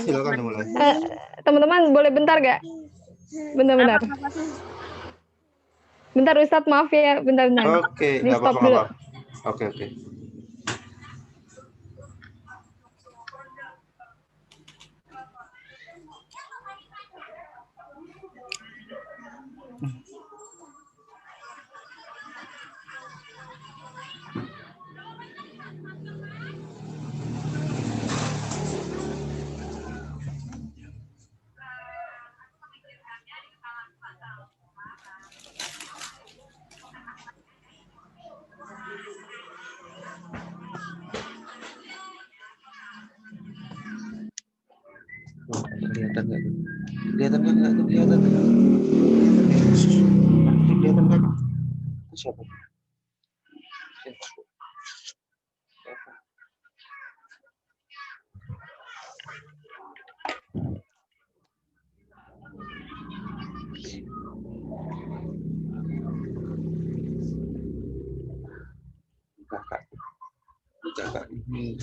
Silakan dimulai. Teman-teman boleh bentar gak? Bentar. Bentar Ustadz, maaf ya, bentar. Oke, Di nggak stop apa-apa. dulu. Oke. Kelihatan nggak tuh? Kelihatan nggak? Itu siapa? Kakak ini.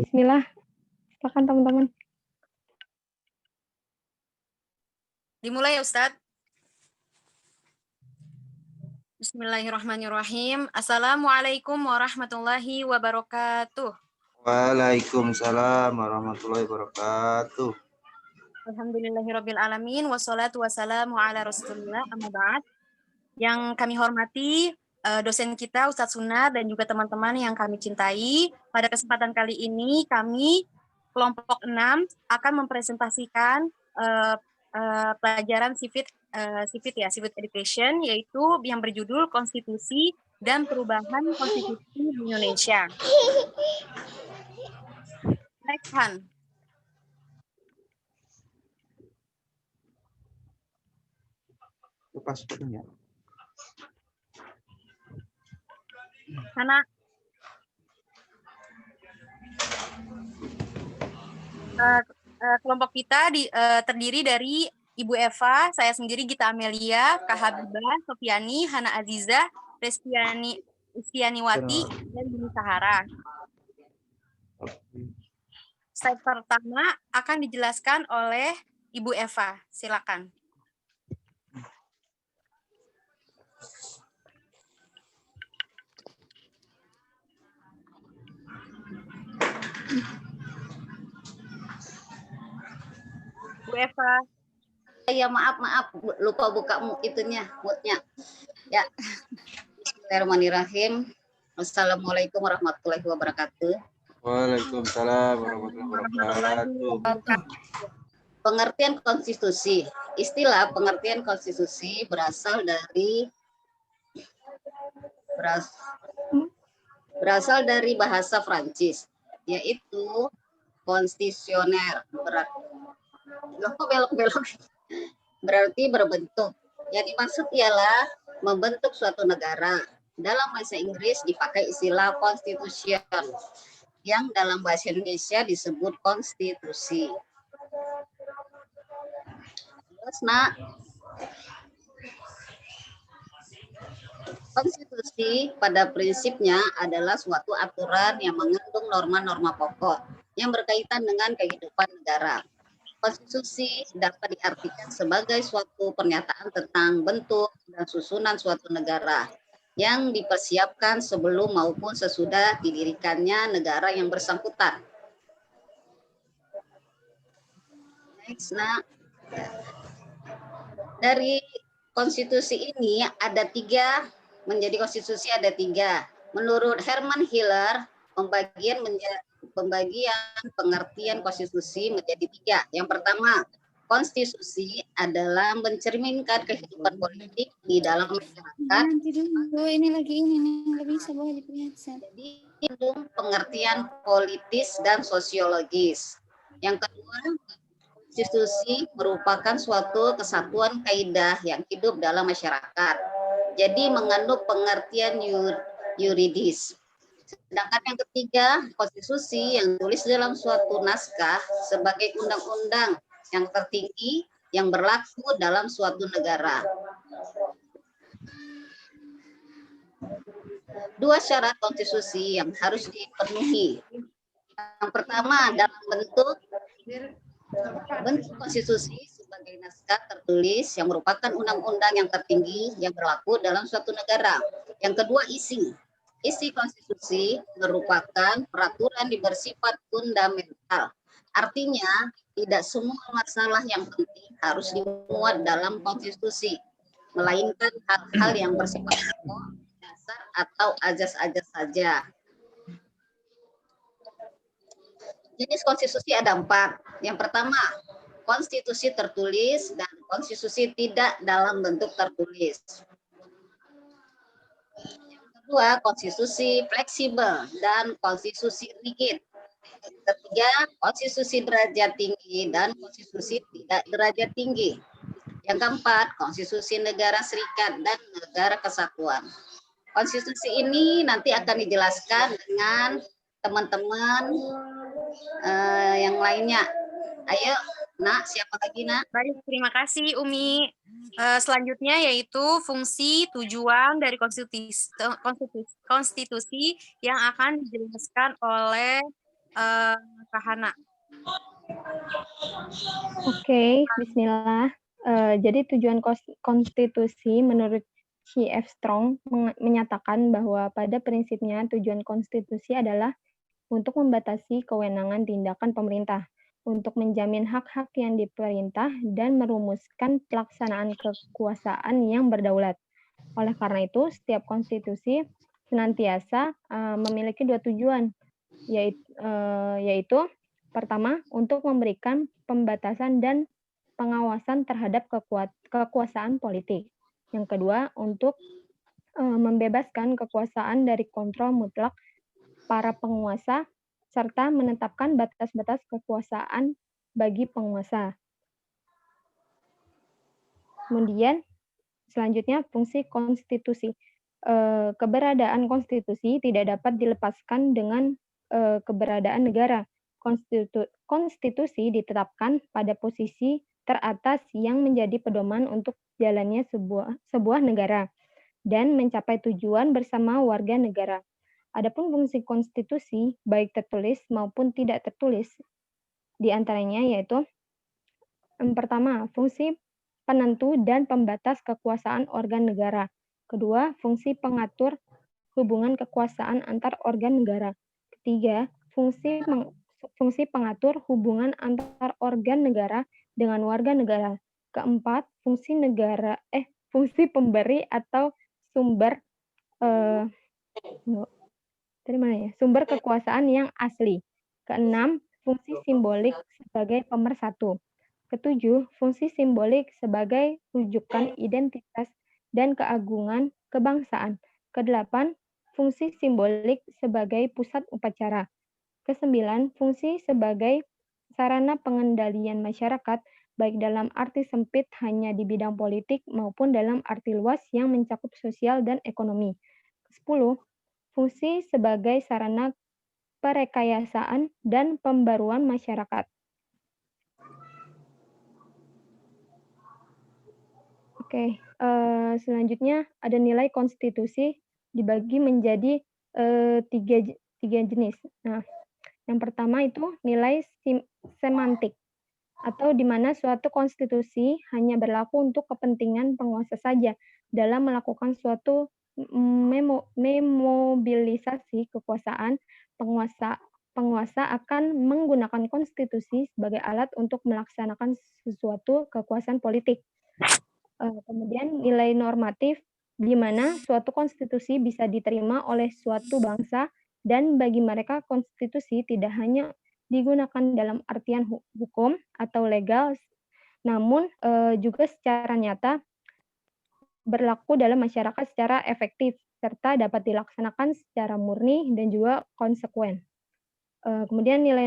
Bismillah. Silakan teman-teman. Dimulai ya Ustadz. Bismillahirrahmanirrahim. Assalamualaikum warahmatullahi wabarakatuh. Waalaikumsalam warahmatullahi wabarakatuh. Alhamdulillahirabbil alamin wassalatu wassalamu ala Rasulillah amma ba'd. Yang kami hormati dosen kita Ustadz Sunar dan juga teman-teman yang kami cintai. Pada kesempatan kali ini kami kelompok 6 akan mempresentasikan pelajaran Civic Education, yaitu yang berjudul Konstitusi dan Perubahan Konstitusi di Indonesia. Next Han. Lepas punya. Hana. Kelompok kita terdiri dari Ibu Eva, saya sendiri Gita Amelia, Kak Habibah, Sofiani, Hana Aziza, Restianiwati, dan Bini Sahara. Slide pertama akan dijelaskan oleh Ibu Eva. Silakan. Bu Eva. Ya maaf lupa buka itunya moodnya ya. Bismillahirrahmanirrahim. Assalamualaikum warahmatullahi wabarakatuh. Waalaikumsalam warahmatullahi wabarakatuh. Pengertian konstitusi. Istilah pengertian konstitusi berasal dari bahasa Prancis, yaitu konstitusioner. Belok. Berarti berbentuk. Yang dimaksud ialah membentuk suatu negara. Dalam bahasa Inggris dipakai istilah constitution, yang dalam bahasa Indonesia disebut konstitusi. Terus, konstitusi pada prinsipnya adalah suatu aturan yang mengandung norma-norma pokok yang berkaitan dengan kehidupan negara. Konstitusi dapat diartikan sebagai suatu pernyataan tentang bentuk dan susunan suatu negara yang dipersiapkan sebelum maupun sesudah didirikannya negara yang bersangkutan. Next, dari konstitusi ini ada tiga, menjadi konstitusi ada tiga. Menurut Herman Hiller, pembagian pengertian konstitusi menjadi tiga. Yang pertama, konstitusi adalah mencerminkan kehidupan politik di dalam masyarakat. Jadi, pengertian politis dan sosiologis. Yang kedua, konstitusi merupakan suatu kesatuan kaidah yang hidup dalam masyarakat. Jadi mengandung pengertian yuridis. Sedangkan yang ketiga, konstitusi yang tulis dalam suatu naskah sebagai undang-undang yang tertinggi yang berlaku dalam suatu negara. Dua syarat konstitusi yang harus dipenuhi. Yang pertama dalam bentuk konstitusi sebagai naskah tertulis yang merupakan undang-undang yang tertinggi yang berlaku dalam suatu negara. Yang kedua isi. Isi konstitusi merupakan peraturan yang bersifat fundamental. Artinya tidak semua masalah yang penting harus dimuat dalam konstitusi, melainkan hal-hal yang bersifat pokok, dasar atau ajas-ajas saja. Jenis konstitusi ada 4. Yang pertama, konstitusi tertulis dan konstitusi tidak dalam bentuk tertulis. Yang kedua, konstitusi fleksibel dan konstitusi rigid. Ketiga, konstitusi derajat tinggi dan konstitusi tidak derajat tinggi. Yang keempat, konstitusi negara serikat dan negara kesatuan. Konstitusi ini nanti akan dijelaskan dengan teman-teman yang lainnya. Ayo, Nak, siapa lagi, Nak? Baik, terima kasih Umi. Selanjutnya yaitu fungsi tujuan dari konstitusi yang akan dijelaskan oleh Kak Hana. Oke, bismillah. Jadi tujuan konstitusi menurut C.F. Strong menyatakan bahwa pada prinsipnya tujuan konstitusi adalah untuk membatasi kewenangan tindakan pemerintah, untuk menjamin hak-hak yang diperintah dan merumuskan pelaksanaan kekuasaan yang berdaulat. Oleh karena itu, setiap konstitusi senantiasa memiliki 2 tujuan, yaitu pertama, untuk memberikan pembatasan dan pengawasan terhadap kekuasaan politik. Yang kedua, untuk membebaskan kekuasaan dari kontrol mutlak para penguasa serta menetapkan batas-batas kekuasaan bagi penguasa. Kemudian, selanjutnya fungsi konstitusi. Keberadaan konstitusi tidak dapat dilepaskan dengan keberadaan negara. Konstitusi ditetapkan pada posisi teratas yang menjadi pedoman untuk jalannya sebuah negara dan mencapai tujuan bersama warga negara. Adapun fungsi konstitusi, baik tertulis maupun tidak tertulis, di antaranya yaitu yang pertama, fungsi penentu dan pembatas kekuasaan organ negara. Kedua, fungsi pengatur hubungan kekuasaan antar organ negara. Ketiga, fungsi pengatur hubungan antar organ negara dengan warga negara. Keempat, fungsi pemberi atau sumber sumber kekuasaan yang asli. Keenam, fungsi simbolik sebagai pemersatu. Ketujuh, fungsi simbolik sebagai rujukan identitas dan keagungan kebangsaan. Kedelapan, fungsi simbolik sebagai pusat upacara. Kesembilan, fungsi sebagai sarana pengendalian masyarakat, baik dalam arti sempit hanya di bidang politik maupun dalam arti luas yang mencakup sosial dan ekonomi. Kesepuluh, fungsi sebagai sarana perekayasaan dan pembaruan masyarakat. Oke, selanjutnya ada nilai konstitusi dibagi menjadi tiga jenis. Nah, yang pertama itu nilai semantik, atau di mana suatu konstitusi hanya berlaku untuk kepentingan penguasa saja dalam melakukan suatu memobilisasi kekuasaan. Penguasa akan menggunakan konstitusi sebagai alat untuk melaksanakan sesuatu kekuasaan politik. Kemudian nilai normatif, di mana suatu konstitusi bisa diterima oleh suatu bangsa, dan bagi mereka konstitusi tidak hanya digunakan dalam artian hukum atau legal, namun juga secara nyata berlaku dalam masyarakat secara efektif, serta dapat dilaksanakan secara murni dan juga konsekuen. Kemudian nilai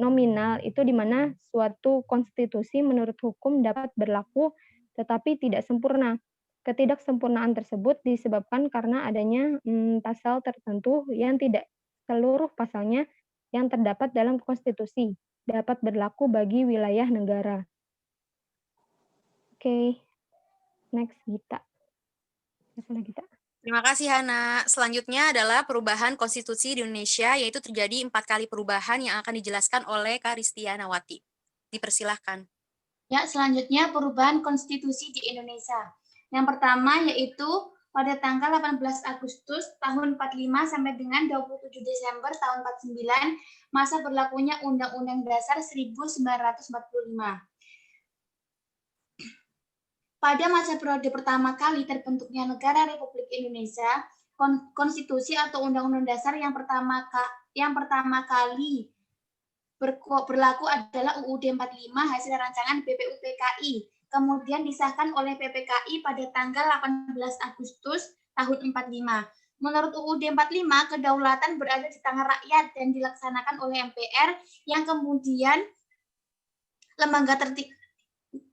nominal itu di mana suatu konstitusi menurut hukum dapat berlaku tetapi tidak sempurna. Ketidaksempurnaan tersebut disebabkan karena adanya pasal tertentu yang tidak seluruh pasalnya yang terdapat dalam konstitusi dapat berlaku bagi wilayah negara. Oke. Next, Gita. Siapa lagi, Gita? Terima kasih, Hana. Selanjutnya adalah perubahan konstitusi di Indonesia, yaitu terjadi 4 kali perubahan yang akan dijelaskan oleh Karistianawati. Dipersilahkan. Ya, selanjutnya perubahan konstitusi di Indonesia. Yang pertama yaitu pada tanggal 18 Agustus tahun 45 sampai dengan 27 Desember tahun 49, masa berlakunya Undang-Undang Dasar 1945. Pada masa periode pertama kali terbentuknya Negara Republik Indonesia, konstitusi atau Undang-Undang Dasar yang pertama kali berlaku adalah UUD 45 hasil rancangan BPUPKI. Kemudian disahkan oleh PPKI pada tanggal 18 Agustus tahun 45. Menurut UUD 45, kedaulatan berada di tangan rakyat dan dilaksanakan oleh MPR yang kemudian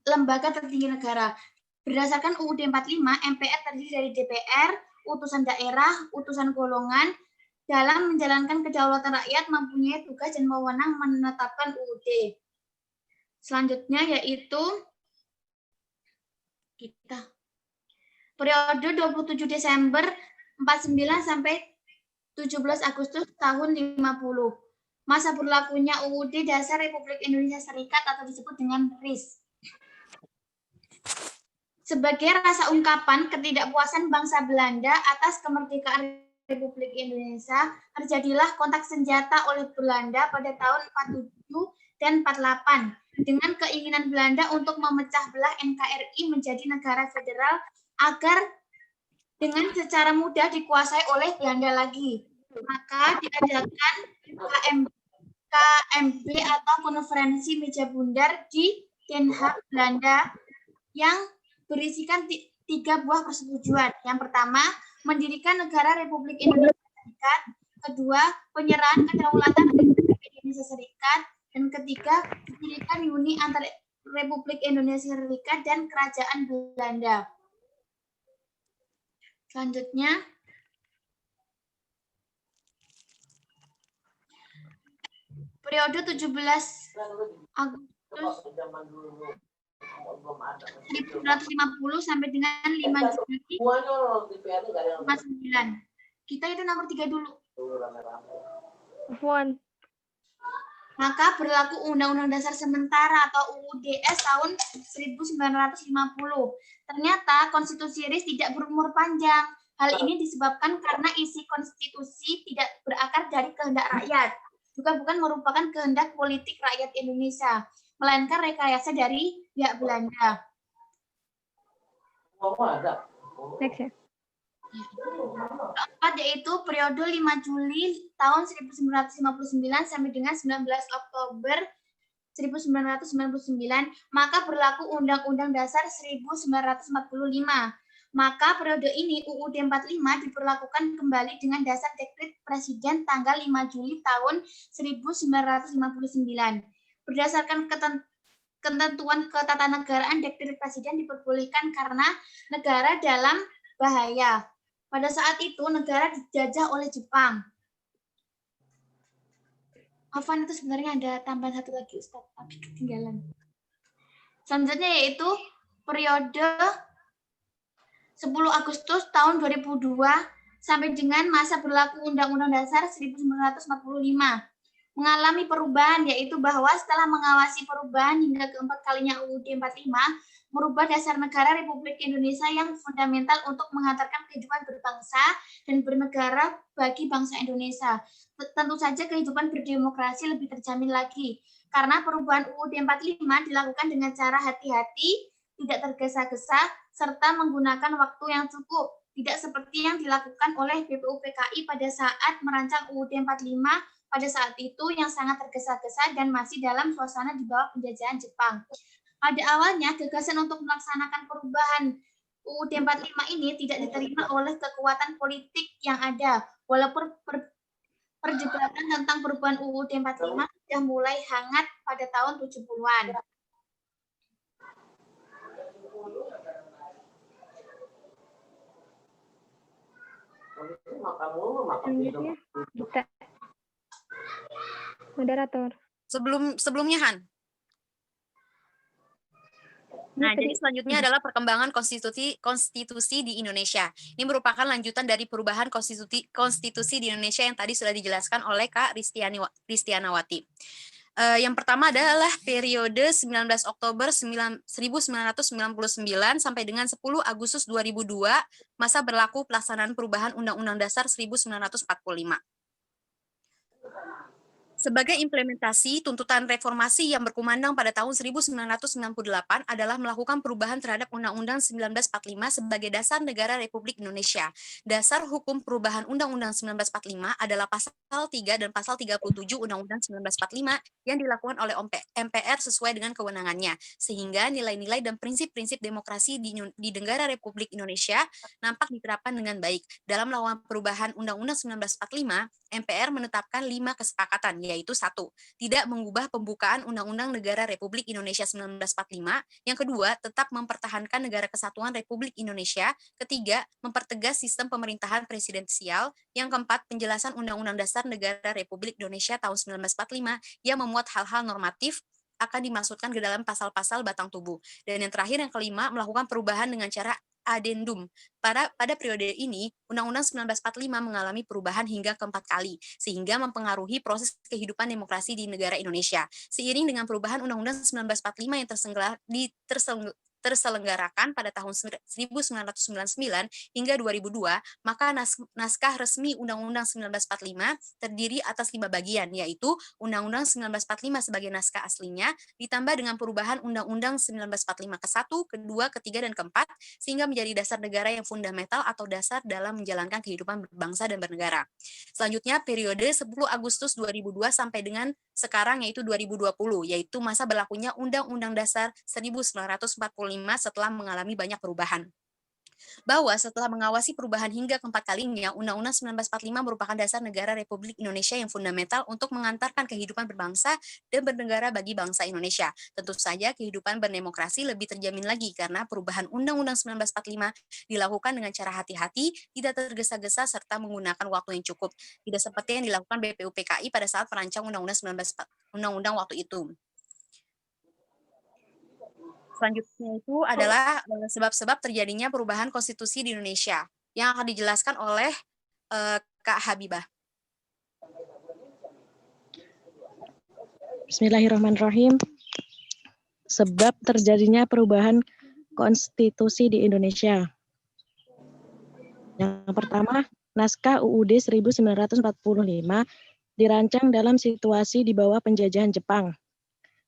lembaga tertinggi negara. Berdasarkan UUD 45, MPR terdiri dari DPR, utusan daerah, utusan golongan, dalam menjalankan kedaulatan rakyat mempunyai tugas dan wewenang menetapkan UUD. Selanjutnya yaitu periode 27 Desember 49 sampai 17 Agustus tahun 50. Masa berlakunya UUD Dasar Republik Indonesia Serikat atau disebut dengan RIS. Sebagai rasa ungkapan ketidakpuasan bangsa Belanda atas kemerdekaan Republik Indonesia, terjadilah kontak senjata oleh Belanda pada tahun 47 dan 48 dengan keinginan Belanda untuk memecah belah NKRI menjadi negara federal agar dengan secara mudah dikuasai oleh Belanda lagi. Maka diadakan KMB atau Konferensi Meja Bundar di Den Haag, Belanda yang berisikan 3 buah persetujuan. Yang pertama, mendirikan negara Republik Indonesia Serikat. Kedua, penyerahan kedaulatan Republik Indonesia Serikat. Dan ketiga, mendirikan uni antara Republik Indonesia Serikat dan Kerajaan Belanda. Selanjutnya, periode 17 Agustus 1950 sampai dengan 5 Juli 59. Kita itu nomor 3 dulu. Maka berlaku Undang-Undang Dasar Sementara atau UUDS tahun 1950. Ternyata konstitusi RIS tidak berumur panjang. Hal ini disebabkan karena isi konstitusi tidak berakar dari kehendak rakyat, juga bukan merupakan kehendak politik rakyat Indonesia, melainkan rekayasa dari pihak Belanda. Next ya. Keempat yaitu periode 5 Juli tahun 1959 sampai dengan 19 Oktober 1999, maka berlaku Undang-Undang Dasar 1945. Maka periode ini UUD 45 diberlakukan kembali dengan dasar dekret Presiden tanggal 5 Juli tahun 1959. Berdasarkan ketentuan ketatanegaraan, dekret Presiden diperbolehkan karena negara dalam bahaya. Pada saat itu negara dijajah oleh Jepang. Afwan, itu sebenarnya ada tambahan satu lagi Ustaz, tapi ketinggalan. Selanjutnya yaitu periode 10 Agustus tahun 2002 sampai dengan masa berlaku Undang-Undang Dasar 1945. Mengalami perubahan, yaitu bahwa setelah mengawasi perubahan hingga keempat kalinya UUD 45, merubah dasar negara Republik Indonesia yang fundamental untuk menghantarkan kehidupan berbangsa dan bernegara bagi bangsa Indonesia. Tentu saja kehidupan berdemokrasi lebih terjamin lagi, karena perubahan UUD 45 dilakukan dengan cara hati-hati, tidak tergesa-gesa, serta menggunakan waktu yang cukup, tidak seperti yang dilakukan oleh BPUPKI pada saat merancang UUD 45 pada saat itu yang sangat tergesa-gesa dan masih dalam suasana di bawah penjajahan Jepang. Pada awalnya, gagasan untuk melaksanakan perubahan UUD 45 ini tidak diterima oleh kekuatan politik yang ada, walaupun perdebatan tentang perubahan UUD 45 sudah mulai hangat pada tahun 70-an. Selanjutnya, Dita. Moderator. Sebelumnya Han. Nah, jadi selanjutnya adalah perkembangan konstitusi di Indonesia. Ini merupakan lanjutan dari perubahan konstitusi di Indonesia yang tadi sudah dijelaskan oleh Kak Ristianawati. Yang pertama adalah periode 19 Oktober 1999 sampai dengan 10 Agustus 2002, masa berlaku pelaksanaan perubahan Undang-Undang Dasar 1945. Sebagai implementasi tuntutan reformasi yang berkumandang pada tahun 1998 adalah melakukan perubahan terhadap Undang-Undang 1945 sebagai dasar negara Republik Indonesia. Dasar hukum perubahan Undang-Undang 1945 adalah pasal 3 dan pasal 37 Undang-Undang 1945 yang dilakukan oleh MPR sesuai dengan kewenangannya, sehingga nilai-nilai dan prinsip-prinsip demokrasi di negara Republik Indonesia nampak diterapkan dengan baik. Dalam melakukan perubahan Undang-Undang 1945, MPR menetapkan 5 kesepakatan, yaitu 1. Tidak mengubah pembukaan Undang-Undang Negara Republik Indonesia 1945. Yang kedua, tetap mempertahankan Negara Kesatuan Republik Indonesia. Ketiga, mempertegas sistem pemerintahan presidensial. Yang keempat, penjelasan Undang-Undang Dasar Negara Republik Indonesia tahun 1945 yang memuat hal-hal normatif akan dimasukkan ke dalam pasal-pasal batang tubuh. Dan yang terakhir, yang kelima, melakukan perubahan dengan cara adendum. Pada periode ini, Undang-Undang 1945 mengalami perubahan hingga keempat kali, sehingga mempengaruhi proses kehidupan demokrasi di negara Indonesia. Seiring dengan perubahan Undang-Undang 1945 yang terselenggarakan pada tahun 1999 hingga 2002, maka naskah resmi Undang-Undang 1945 terdiri atas 5 bagian, yaitu Undang-Undang 1945 sebagai naskah aslinya, ditambah dengan perubahan Undang-Undang 1945 ke-1, ke-2, ke-3, dan ke-4, sehingga menjadi dasar negara yang fundamental atau dasar dalam menjalankan kehidupan berbangsa dan bernegara. Selanjutnya, periode 10 Agustus 2002 sampai dengan sekarang, yaitu 2020, yaitu masa berlakunya Undang-Undang Dasar 1945 setelah mengalami banyak perubahan. Bahwa setelah mengawasi perubahan hingga keempat kalinya, Undang-Undang 1945 merupakan dasar negara Republik Indonesia yang fundamental untuk mengantarkan kehidupan berbangsa dan bernegara bagi bangsa Indonesia. Tentu saja kehidupan berdemokrasi lebih terjamin lagi karena perubahan Undang-Undang 1945 dilakukan dengan cara hati-hati, tidak tergesa-gesa, serta menggunakan waktu yang cukup. Tidak seperti yang dilakukan BPUPKI pada saat merancang Undang-Undang waktu itu. Selanjutnya itu adalah sebab-sebab terjadinya perubahan konstitusi di Indonesia yang akan dijelaskan oleh Kak Habibah. Bismillahirrahmanirrahim. Sebab terjadinya perubahan konstitusi di Indonesia. Yang pertama, naskah UUD 1945 dirancang dalam situasi di bawah penjajahan Jepang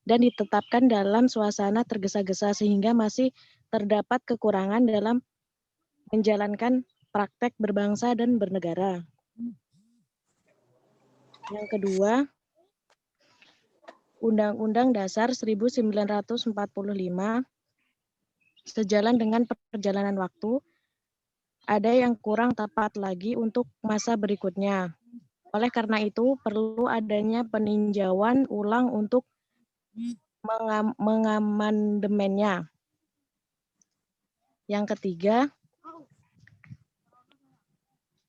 dan ditetapkan dalam suasana tergesa-gesa sehingga masih terdapat kekurangan dalam menjalankan praktek berbangsa dan bernegara. Yang kedua, Undang-Undang Dasar 1945 sejalan dengan perjalanan waktu, ada yang kurang tepat lagi untuk masa berikutnya. Oleh karena itu, perlu adanya peninjauan ulang untuk mengamandemennya. Yang ketiga,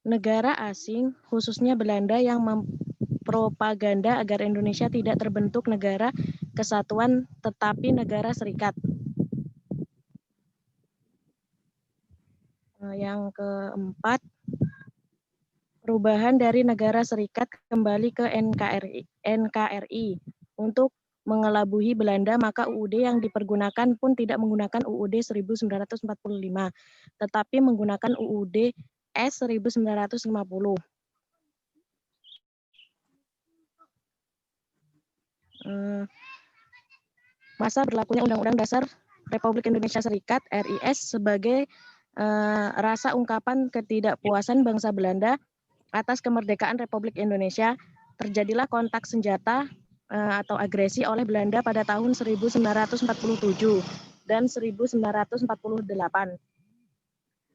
negara asing, khususnya Belanda yang mempropaganda agar Indonesia tidak terbentuk negara kesatuan tetapi negara serikat. Yang keempat, perubahan dari negara serikat kembali ke NKRI untuk mengelabui Belanda, maka UUD yang dipergunakan pun tidak menggunakan UUD 1945, tetapi menggunakan UUD S 1950. Masa berlakunya Undang-Undang Dasar Republik Indonesia Serikat RIS sebagai rasa ungkapan ketidakpuasan bangsa Belanda atas kemerdekaan Republik Indonesia, terjadilah kontak senjata atau agresi oleh Belanda pada tahun 1947 dan 1948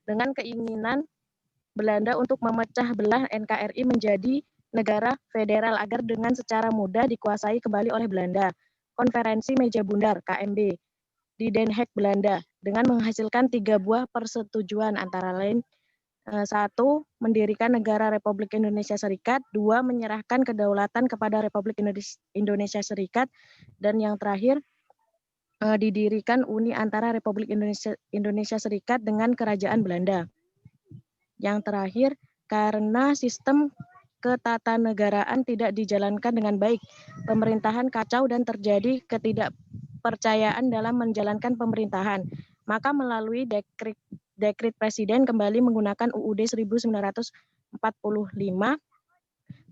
dengan keinginan Belanda untuk memecah belah NKRI menjadi negara federal agar dengan secara mudah dikuasai kembali oleh Belanda. Konferensi Meja Bundar KMB di Den Haag, Belanda dengan menghasilkan 3 buah persetujuan antara lain 1. Mendirikan negara Republik Indonesia Serikat, 2. Menyerahkan kedaulatan kepada Republik Indonesia Serikat, dan yang terakhir didirikan uni antara Republik Indonesia Serikat dengan Kerajaan Belanda. Yang terakhir, karena sistem ketatanegaraan tidak dijalankan dengan baik, pemerintahan kacau dan terjadi ketidakpercayaan dalam menjalankan pemerintahan, maka melalui dekret Presiden kembali menggunakan UUD 1945,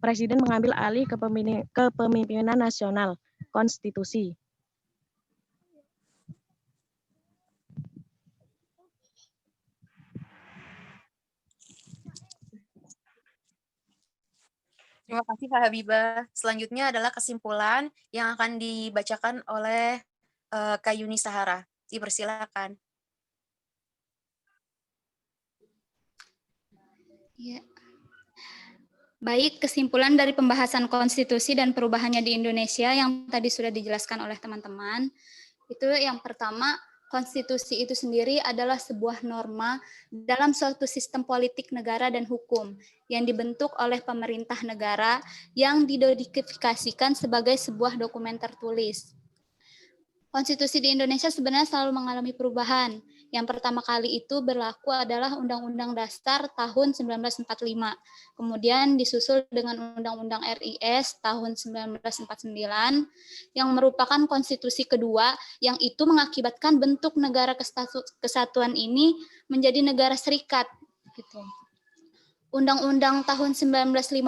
Presiden mengambil alih kepemimpinan nasional, konstitusi. Terima kasih Kak Habibah. Selanjutnya adalah kesimpulan yang akan dibacakan oleh Kak Yuni Sahara. Dipersilakan. Ya. Baik, kesimpulan dari pembahasan konstitusi dan perubahannya di Indonesia yang tadi sudah dijelaskan oleh teman-teman, itu yang pertama, konstitusi itu sendiri adalah sebuah norma dalam suatu sistem politik negara dan hukum yang dibentuk oleh pemerintah negara yang didodifikasikan sebagai sebuah dokumen tertulis. Konstitusi di Indonesia sebenarnya selalu mengalami perubahan. Yang pertama kali itu berlaku adalah Undang-Undang Dasar tahun 1945. Kemudian disusul dengan Undang-Undang RIS tahun 1949 yang merupakan konstitusi kedua yang itu mengakibatkan bentuk negara kesatuan ini menjadi negara serikat gitu. Undang-Undang tahun 1950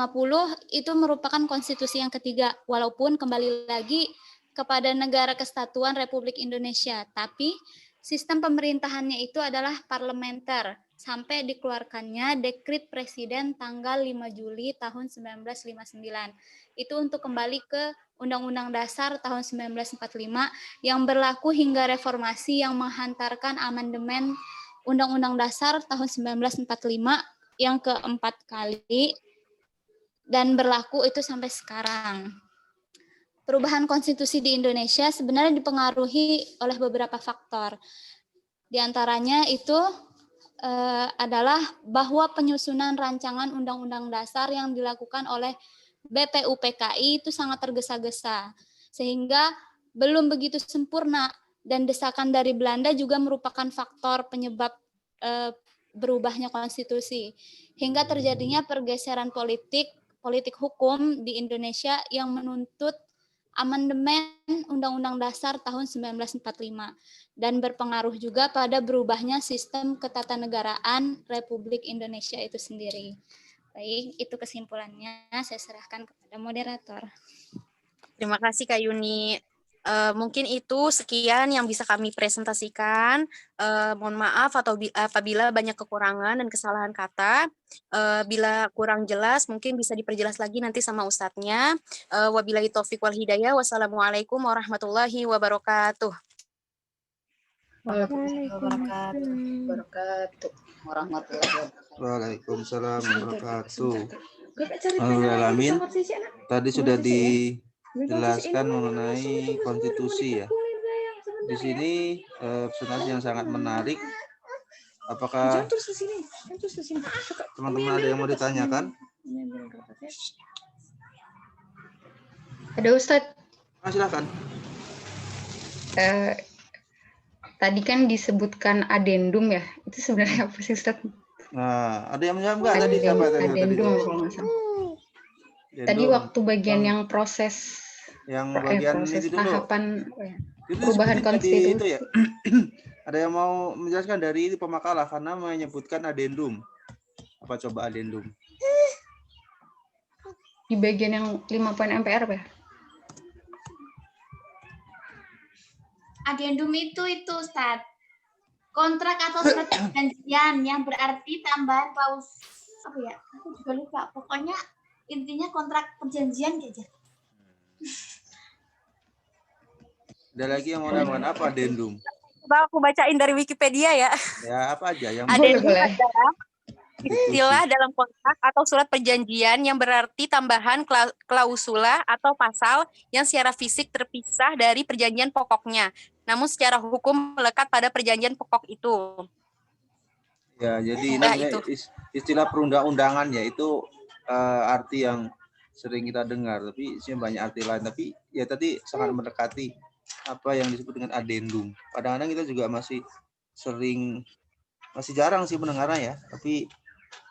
itu merupakan konstitusi yang ketiga, walaupun kembali lagi kepada negara kesatuan Republik Indonesia, tapi sistem pemerintahannya itu adalah parlementer sampai dikeluarkannya dekret Presiden tanggal 5 Juli tahun 1959. Itu untuk kembali ke Undang-Undang Dasar tahun 1945 yang berlaku hingga reformasi yang menghantarkan amandemen Undang-Undang Dasar tahun 1945 yang keempat kali dan berlaku itu sampai sekarang. Perubahan konstitusi di Indonesia sebenarnya dipengaruhi oleh beberapa faktor. Di antaranya itu adalah bahwa penyusunan rancangan undang-undang dasar yang dilakukan oleh BPUPKI itu sangat tergesa-gesa, sehingga belum begitu sempurna, dan desakan dari Belanda juga merupakan faktor penyebab berubahnya konstitusi, hingga terjadinya pergeseran politik hukum di Indonesia yang menuntut amandemen Undang-Undang Dasar tahun 1945 dan berpengaruh juga pada berubahnya sistem ketatanegaraan Republik Indonesia itu sendiri. Baik, itu kesimpulannya. Saya serahkan kepada moderator. Terima kasih Kak Yuni. Mungkin itu sekian yang bisa kami presentasikan. Mohon maaf apabila banyak kekurangan dan kesalahan kata. Bila kurang jelas mungkin bisa diperjelas lagi nanti sama ustadznya. Wabillahi taufiq wal hidayah. Wassalamualaikum warahmatullahi wabarakatuh. Waalaikumsalam warahmatullahi wabarakatuh. Alhamdulillah. Tadi sudah dijelaskan mengenai konstitusi ya. Di sini presentasi yang sangat menarik. Apakah teman-teman ada yang mau ditanyakan? Ada Ustadz. Silakan. Tadi kan disebutkan adendum ya. Itu sebenarnya apa sih Ustadz? Nah, ada yang menjawab nggak tadi siapa tadi? Adendum kalau nggak salah. Tadi waktu bagian yang proses bagian proses itu dulu. tahapan Itu perubahan konstitusi. Itu ya. Ada yang mau menjelaskan dari pemakalah karena menyebutkan adendum. Apa coba adendum? Di bagian yang 5 poin MPR ya? Adendum itu Ustaz. Kontrak atau surat perjanjian yang berarti tambahan klaus apa ya? Aku juga lupa. Pokoknya intinya kontrak perjanjian aja. Ada lagi yang mau namakan apa adendum? Coba aku bacain dari Wikipedia ya. Ya, apa aja yang Adendum adalah istilah dalam kontrak atau surat perjanjian yang berarti tambahan klausula atau pasal yang secara fisik terpisah dari perjanjian pokoknya, namun secara hukum melekat pada perjanjian pokok itu. Ya, jadi ini istilah perundang-undangan ya, itu arti yang sering kita dengar, tapi isinya banyak arti lain. Tapi ya tadi sangat mendekati apa yang disebut dengan adendum. Kadang-kadang kita juga masih jarang sih mendengarnya ya, tapi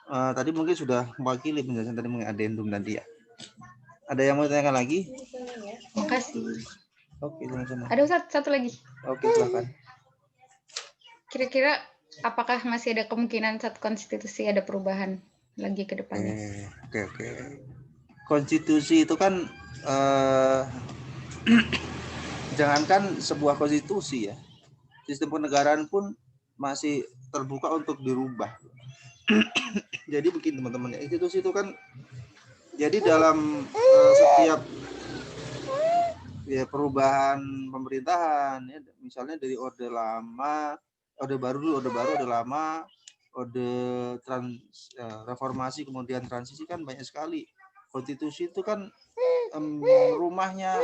tadi mungkin sudah mewakili penjelasan tadi mengenai adendum nanti ya. Ada yang mau ditanyakan lagi? Makasih. Oke, sama-sama. Ada Ustadz, satu lagi. Oke, silakan. Kira-kira apakah masih ada kemungkinan saat konstitusi ada perubahan lagi ke depannya? Oke. Konstitusi itu kan jangankan sebuah konstitusi ya, sistem kenegaraan pun masih terbuka untuk dirubah. Jadi begini teman-teman, institusi itu kan jadi dalam setiap ya perubahan pemerintahan ya, misalnya dari orde lama, orde baru, orde lama, orde reformasi, kemudian transisi, kan banyak sekali. Konstitusi itu kan rumahnya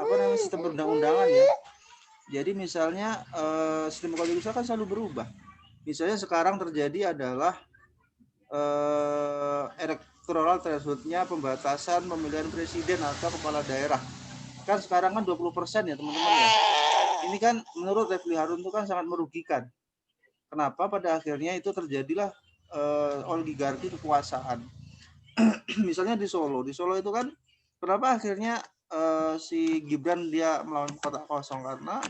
apa namanya, sistem perundang-undangan ya. Jadi misalnya sistem konstitusi kan selalu berubah. Misalnya sekarang terjadi adalah electoral threshold-nya pembatasan pemilihan presiden atau kepala daerah. Kan sekarang kan 20% ya teman-teman ya. Ini kan menurut Refli Harun itu kan sangat merugikan. Kenapa? Pada akhirnya itu terjadilah oligarki kekuasaan. Misalnya di Solo itu kan kenapa akhirnya si Gibran dia melawan kota kosong, karena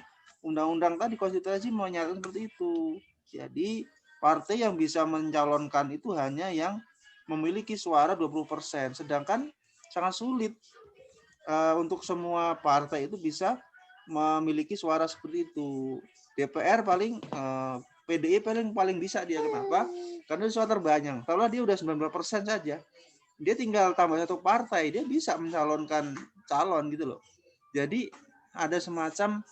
undang-undang tadi konstitusi menyatakan seperti itu. Jadi partai yang bisa mencalonkan itu hanya yang memiliki suara 20%, sedangkan sangat sulit untuk semua partai itu bisa memiliki suara seperti itu. DPR paling PDI paling bisa dia, kenapa? Karena suara terbanyak. Kalau dia udah 90% saja, dia tinggal tambah satu partai, dia bisa mencalonkan calon gitu loh. Jadi ada semacam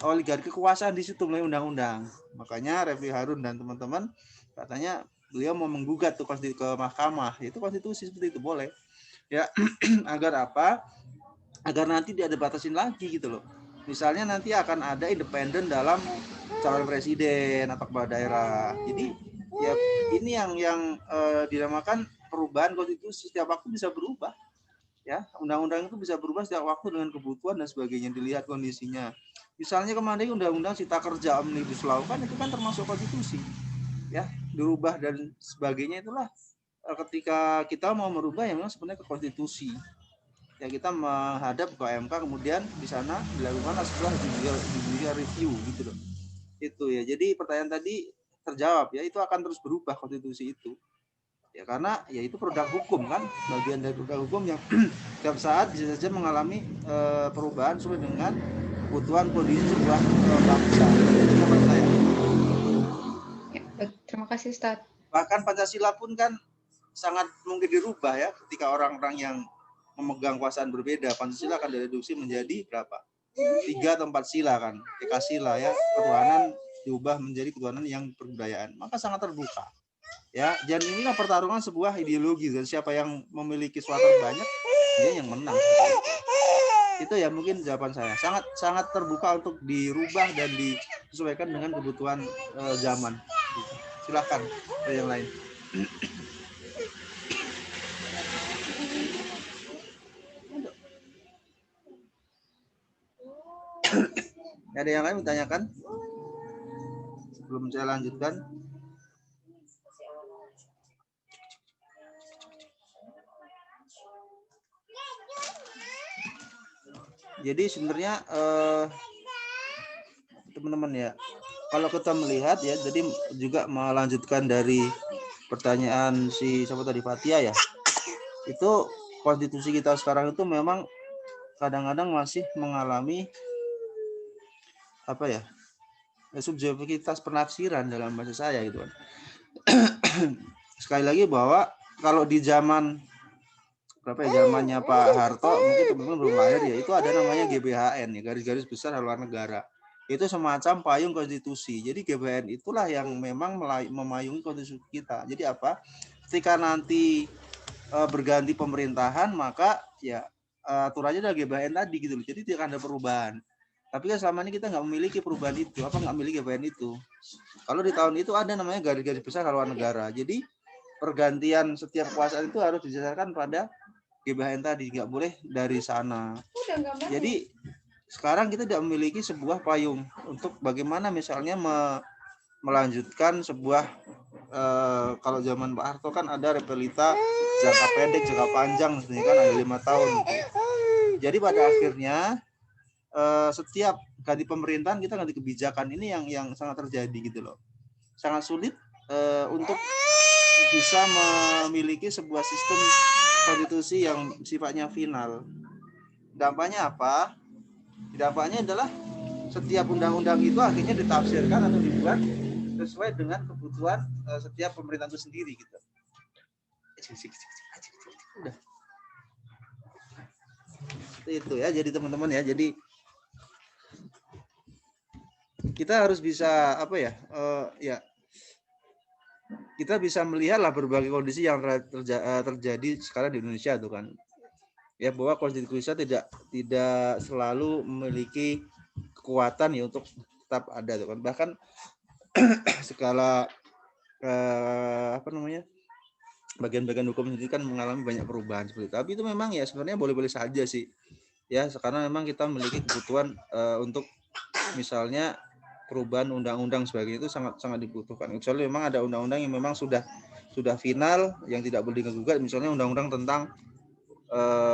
oligarki kekuasaan di situ melalui undang-undang. Makanya Refli Harun dan teman-teman katanya beliau mau menggugat tuh ke mahkamah, itu konstitusi seperti itu boleh. Ya, agar apa? Agar nanti dia dibatasin lagi gitu loh. Misalnya nanti akan ada independen dalam calon presiden atau kepala daerah. Jadi ya ini yang dinamakan perubahan konstitusi. Setiap waktu bisa berubah. Ya, undang-undang itu bisa berubah setiap waktu dengan kebutuhan dan sebagainya, dilihat kondisinya. Misalnya kemarin undang-undang Cipta Kerja Omnibus Law kan itu kan termasuk konstitusi. Ya, dirubah dan sebagainya, itulah ketika kita mau merubah yang memang sebenarnya ke konstitusi. Ya, kita menghadap ke MK, kemudian di sana dilakukan setelah judicial review gitu loh. Itu ya. Jadi pertanyaan tadi terjawab ya, itu akan terus berubah konstitusi itu. Ya karena ya itu produk hukum kan, bagian dari produk hukum yang setiap saat bisa saja mengalami perubahan sesuai dengan kebutuhan kondisi sebuah bangsa. Itu menurut saya. Ya, terima kasih Ustadz. Bahkan Pancasila pun kan sangat mungkin dirubah ya, ketika orang-orang yang memegang kekuasaan berbeda. Pancasila akan direduksi menjadi berapa? 3 atau 4 sila kan, Ekasila ya, ketuhanan diubah menjadi ketuhanan yang berbudayaan. Maka sangat terbuka. Ya, dan inilah pertarungan sebuah ideologi, dan siapa yang memiliki suara terbanyak dia yang menang. Itu ya mungkin jawaban saya. Sangat terbuka untuk dirubah dan disesuaikan dengan kebutuhan zaman. Silakan ada yang lain. Ada yang lain ditanyakan sebelum saya lanjutkan? Jadi sebenarnya teman-teman ya, kalau kita melihat ya, jadi juga melanjutkan dari pertanyaan si siapa tadi, Fatia ya, itu konstitusi kita sekarang itu memang kadang-kadang masih mengalami apa ya, subjektivitas penafsiran dalam bahasa saya gitu kan. Sekali lagi bahwa kalau di zaman berapa ya, zamannya Pak Harto, mungkin teman-teman belum lahir ya, itu ada namanya GBHN ya, garis-garis besar haluan negara. Itu semacam payung konstitusi. Jadi GBHN itulah yang memang memayungi konstitusi kita. Jadi apa? Ketika nanti berganti pemerintahan, maka ya aturannya adalah GBHN tadi gitu loh. Jadi tidak ada perubahan. Tapi kan selama ini kita nggak memiliki perubahan itu. Apa nggak memiliki GBHN itu? Kalau di tahun itu ada namanya garis-garis besar haluan negara. Jadi pergantian setiap kekuasaan itu harus didasarkan pada GBHN tadi, nggak boleh dari sana. Jadi sekarang kita tidak memiliki sebuah payung untuk bagaimana misalnya melanjutkan sebuah kalau zaman Pak Harto kan ada repelita jangka pendek, jangka panjang, sebenarnya kan ada 5 tahun. Jadi pada akhirnya setiap ganti pemerintahan kita ganti kebijakan, ini yang sangat terjadi gitu loh. Sangat sulit untuk bisa memiliki sebuah sistem konstitusi yang sifatnya final. Dampaknya apa? Dampaknya adalah setiap undang-undang itu akhirnya ditafsirkan atau dibuat sesuai dengan kebutuhan setiap pemerintahan itu sendiri gitu. Udah. Itu ya, jadi teman-teman ya, jadi kita harus bisa apa ya, kita bisa melihatlah berbagai kondisi yang terjadi sekarang di Indonesia tuh kan. Ya, bahwa konstitusi tidak selalu memiliki kekuatan ya untuk tetap ada tuh kan. Bahkan skala bagian-bagian hukum sendiri kan mengalami banyak perubahan seperti itu. Tapi itu memang ya sebenarnya boleh-boleh saja sih. Ya, sekarang memang kita memiliki kebutuhan untuk misalnya perubahan undang-undang sebagainya itu sangat dibutuhkan. Kecuali memang ada undang-undang yang memang sudah final yang tidak boleh digugat, misalnya undang-undang tentang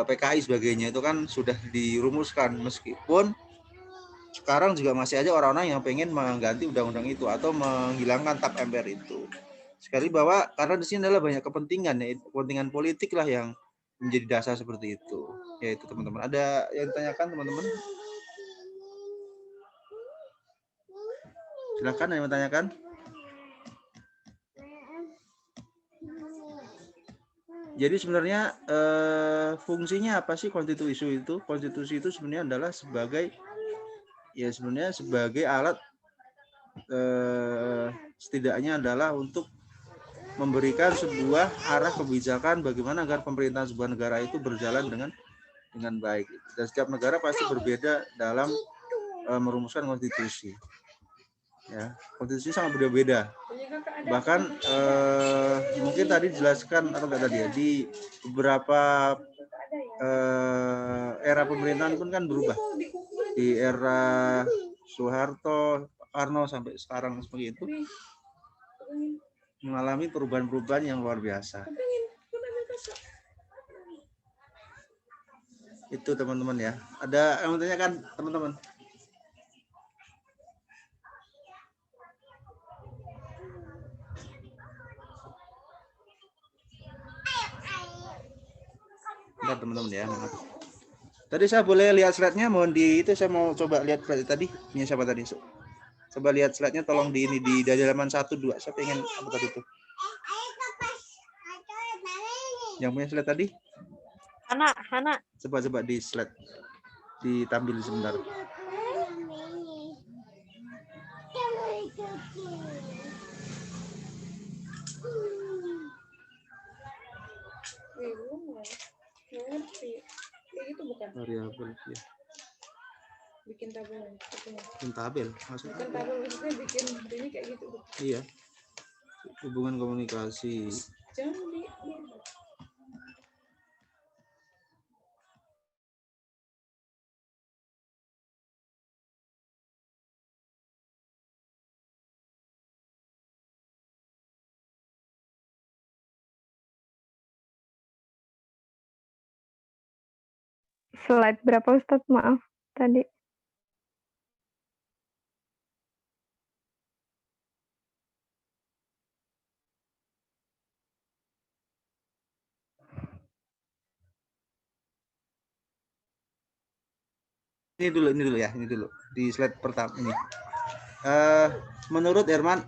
PKI sebagainya itu kan sudah dirumuskan, meskipun sekarang juga masih aja orang-orang yang pengen mengganti undang-undang itu atau menghilangkan tap MPR itu. Sekali bahwa karena di sini adalah banyak kepentingan, ya, kepentingan politik lah yang menjadi dasar seperti itu. Ya itu teman-teman. Ada yang ditanyakan teman-teman? Silakan yang bertanyakan. Jadi sebenarnya fungsinya apa sih konstitusi itu? Konstitusi itu sebenarnya adalah sebagai alat setidaknya adalah untuk memberikan sebuah arah kebijakan bagaimana agar pemerintahan sebuah negara itu berjalan dengan baik. Dan setiap negara pasti berbeda dalam merumuskan konstitusi. Ya, konstitusi sangat berbeda. Bahkan mungkin tadi dijelaskan atau enggak tadi ya, di beberapa era pemerintahan pun kan berubah. Di era Soeharto, Karno sampai sekarang seperti itu mengalami perubahan-perubahan yang luar biasa. Itu teman-teman ya. Ada yang bertanyakan teman-teman? Bentar teman-teman ya. Tadi saya boleh lihat slide-nya, mohon di itu saya mau coba lihat slide tadi. Punya siapa tadi? Coba lihat slide-nya tolong di halaman 1 2. Saya pengen apa tadi itu? Yang punya slide tadi? Hana. Coba di slide. Ditampil sebentar. Variabel ya. Bikin tabel maksudnya. Bikin tabel maksudnya bikin ini kayak gitu. Iya. Hubungan komunikasi. Jangan di Slide berapa Ustadz? Maaf tadi. Ini dulu ya, ini dulu di slide pertama ini. Menurut Herman,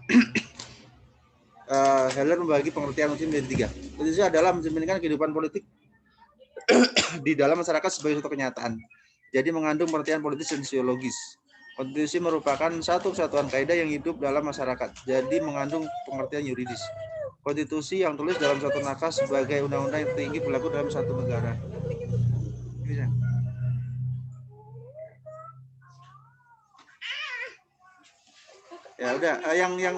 Heller membagi pengertian konstitusi menjadi 3. Konstitusi adalah mencerminkan kehidupan politik di dalam masyarakat sebagai suatu kenyataan. Jadi mengandung pengertian politis dan sosiologis. Konstitusi merupakan satu kesatuan kaidah yang hidup dalam masyarakat. Jadi mengandung pengertian yuridis. Konstitusi yang tulis dalam suatu naskah sebagai undang-undang yang tertinggi berlaku dalam satu negara. Bisa. Ya udah,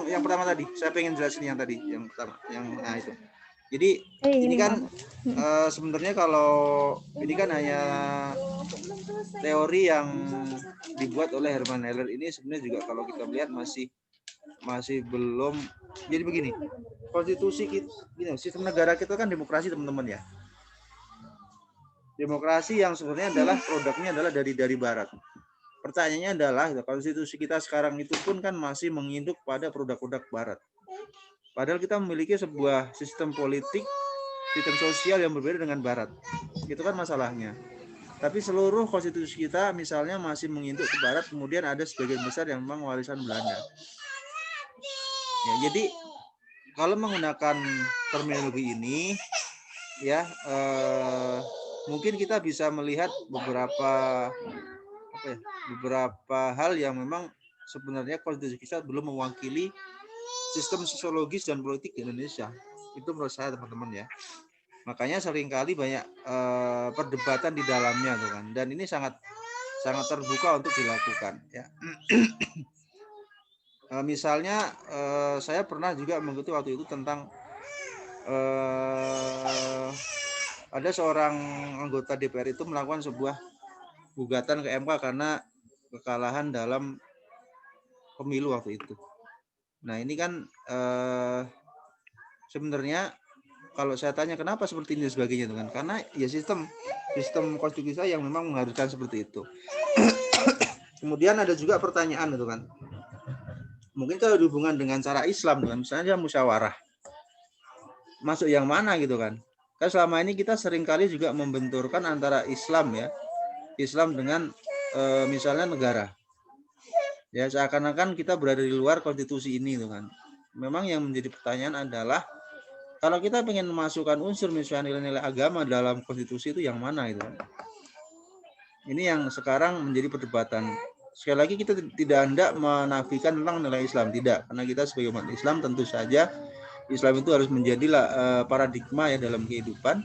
yang pertama tadi saya pengen jelasin yang tadi, yang pertama, yang itu. Jadi ini ini kan sebenarnya kalau ini kan hanya teori yang dibuat oleh Hermann Heller, ini sebenarnya juga kalau kita lihat masih belum. Jadi begini, konstitusi kita, sistem negara kita kan demokrasi teman-teman ya. Demokrasi yang sebenarnya adalah produknya adalah dari Barat. Pertanyaannya adalah konstitusi kita sekarang itu pun kan masih menginduk pada produk-produk Barat. Padahal kita memiliki sebuah sistem politik, sistem sosial yang berbeda dengan Barat. Itu kan masalahnya. Tapi seluruh konstitusi kita misalnya masih menginduk ke Barat, kemudian ada sebagian besar yang memang warisan Belanda. Ya, jadi kalau menggunakan terminologi ini, ya mungkin kita bisa melihat beberapa hal yang memang sebenarnya konstitusi kita belum mewakili sistem sosiologis dan politik di Indonesia. Itu menurut saya teman-teman ya. Makanya seringkali banyak perdebatan di dalamnya tuh kan. Dan ini sangat terbuka untuk dilakukan ya. Misalnya saya pernah juga mengikuti waktu itu tentang ada seorang anggota DPR itu melakukan sebuah gugatan ke MK karena kekalahan dalam pemilu waktu itu. Nah ini kan sebenarnya kalau saya tanya kenapa seperti ini dan sebagainya kan, karena ya sistem konstitusi saya yang memang mengharuskan seperti itu. Kemudian ada juga pertanyaan itu kan, mungkin kalau dihubungan dengan cara Islam kan, misalnya musyawarah, masuk yang mana gitu kan? Kan selama ini kita seringkali juga membenturkan antara Islam ya, Islam dengan misalnya negara. Ya seakan-akan kita berada di luar konstitusi ini tuh kan. Memang yang menjadi pertanyaan adalah kalau kita ingin memasukkan unsur misalnya nilai-nilai agama dalam konstitusi itu yang mana itu kan. Ini yang sekarang menjadi perdebatan. Sekali lagi kita tidak hendak menafikan tentang nilai Islam, tidak. Karena kita sebagai umat Islam tentu saja Islam itu harus menjadi paradigma ya dalam kehidupan,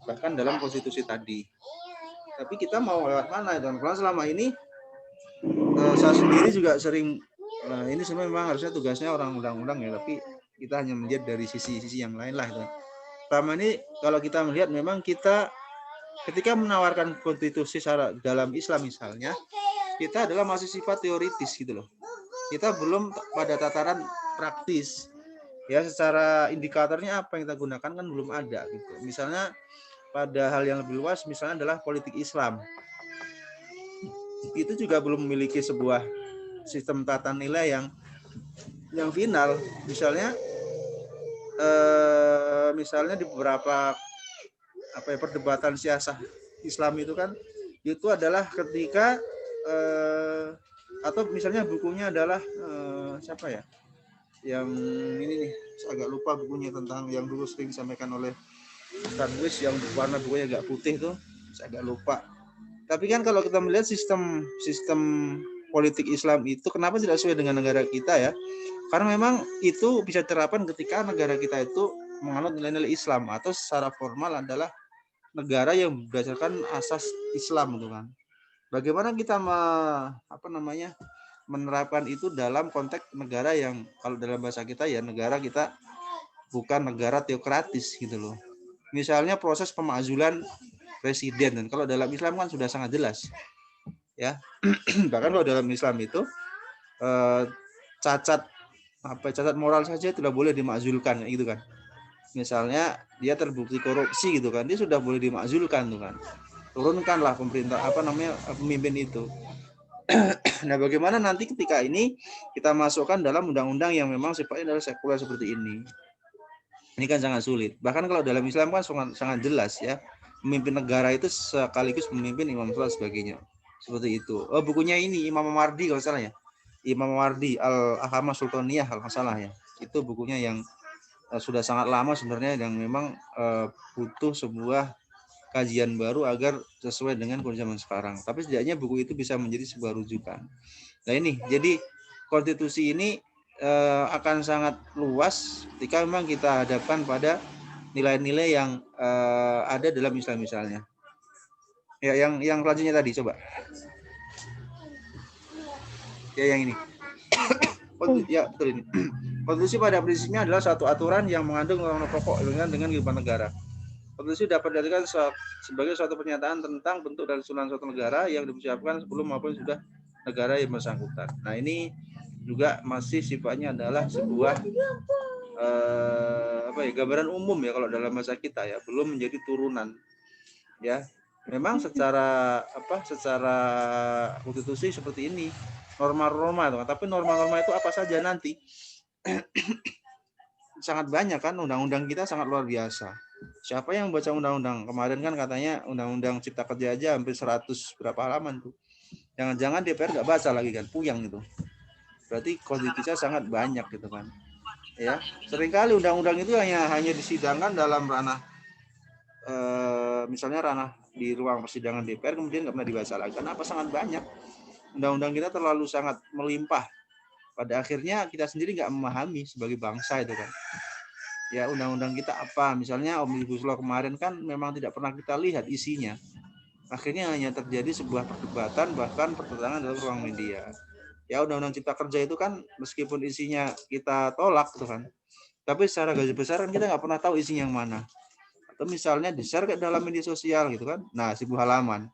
bahkan dalam konstitusi tadi. Tapi kita mau lewat mana itu? Karena selama ini saya sendiri juga sering, ini sebenarnya memang harusnya tugasnya orang undang-undang ya, tapi kita hanya melihat dari sisi-sisi yang lain lah itu. Pertama ini kalau kita melihat memang kita ketika menawarkan konstitusi dalam Islam misalnya, kita adalah masih sifat teoritis gitu loh. Kita belum pada tataran praktis. Ya secara indikatornya apa yang kita gunakan kan belum ada gitu. Misalnya pada hal yang lebih luas misalnya adalah politik Islam. Itu juga belum memiliki sebuah sistem tata nilai yang final. Misalnya di beberapa perdebatan siasah Islam itu kan itu adalah ketika atau misalnya bukunya adalah siapa ya yang ini nih, agak lupa bukunya tentang yang dulu sering disampaikan oleh Ustaz Wis yang warna bukunya agak putih tuh, saya agak lupa. Tapi kan kalau kita melihat sistem politik Islam itu kenapa tidak sesuai dengan negara kita ya? Karena memang itu bisa terapkan ketika negara kita itu menganut nilai-nilai Islam atau secara formal adalah negara yang berdasarkan asas Islam gitu kan. Bagaimana kita menerapkan itu dalam konteks negara yang kalau dalam bahasa kita ya negara kita bukan negara teokratis gitu loh. Misalnya proses pemakzulan presiden, dan kalau dalam Islam kan sudah sangat jelas ya. Bahkan kalau dalam Islam itu cacat moral saja tidak boleh dimakzulkan gitu kan. Misalnya dia terbukti korupsi gitu kan, dia sudah boleh dimakzulkan tuh kan. Turunkanlah pemerintah pemimpin itu. Nah, bagaimana nanti ketika ini kita masukkan dalam undang-undang yang memang sifatnya adalah sekuler seperti ini? Ini kan sangat sulit. Bahkan kalau dalam Islam kan sangat jelas ya. Pemimpin negara itu sekaligus pemimpin imam sholat sebagainya. Seperti itu. Oh, bukunya ini Imam Mawardi kalau salah ya. Imam Mawardi Al-Ahkamah Sultaniyah kalau salah ya. Itu bukunya yang sudah sangat lama sebenarnya yang memang butuh sebuah kajian baru agar sesuai dengan kondisi zaman sekarang. Tapi setidaknya buku itu bisa menjadi sebuah rujukan. Nah ini, jadi konstitusi ini akan sangat luas ketika memang kita hadapkan pada nilai-nilai yang ada dalam Islam misalnya. Ya, yang selanjutnya tadi coba. Ya, yang ini. Oh, ya betul ini. Konstitusi pada prinsipnya adalah suatu aturan yang mengandung norma pokok dengan kehidupan negara. Konstitusi dapat diartikan sebagai suatu pernyataan tentang bentuk dan keseluruhan suatu negara yang dipersiapkan sebelum maupun sudah negara yang bersangkutan. Nah, ini juga masih sifatnya adalah sebuah gambaran umum ya kalau dalam bahasa kita ya, belum menjadi turunan ya. Memang secara konstitusi seperti ini norma-norma, tapi norma-norma itu apa saja nanti sangat banyak kan. Undang-undang kita sangat luar biasa. Siapa yang baca undang-undang kemarin kan katanya undang-undang cipta kerja aja hampir 100 berapa halaman tuh. Jangan-jangan DPR nggak baca lagi kan, puyang gitu. Berarti konstitusinya sangat banyak gitu kan. Ya, seringkali undang-undang itu hanya disidangkan dalam ranah misalnya ranah di ruang persidangan DPR, kemudian nggak pernah dibaca lagi. Kenapa? Sangat banyak. Undang-undang kita terlalu sangat melimpah. Pada akhirnya kita sendiri nggak memahami sebagai bangsa itu kan. Ya, undang-undang kita apa? Misalnya Omnibus Law kemarin kan memang tidak pernah kita lihat isinya. Akhirnya hanya terjadi sebuah perdebatan, bahkan pertentangan dalam ruang media. Ya, undang-undang cipta kerja itu kan meskipun isinya kita tolak gitu kan, tapi secara garis besar kan kita nggak pernah tahu isinya yang mana. Atau misalnya di-share ke dalam media sosial gitu kan. Nah, 1000 halaman.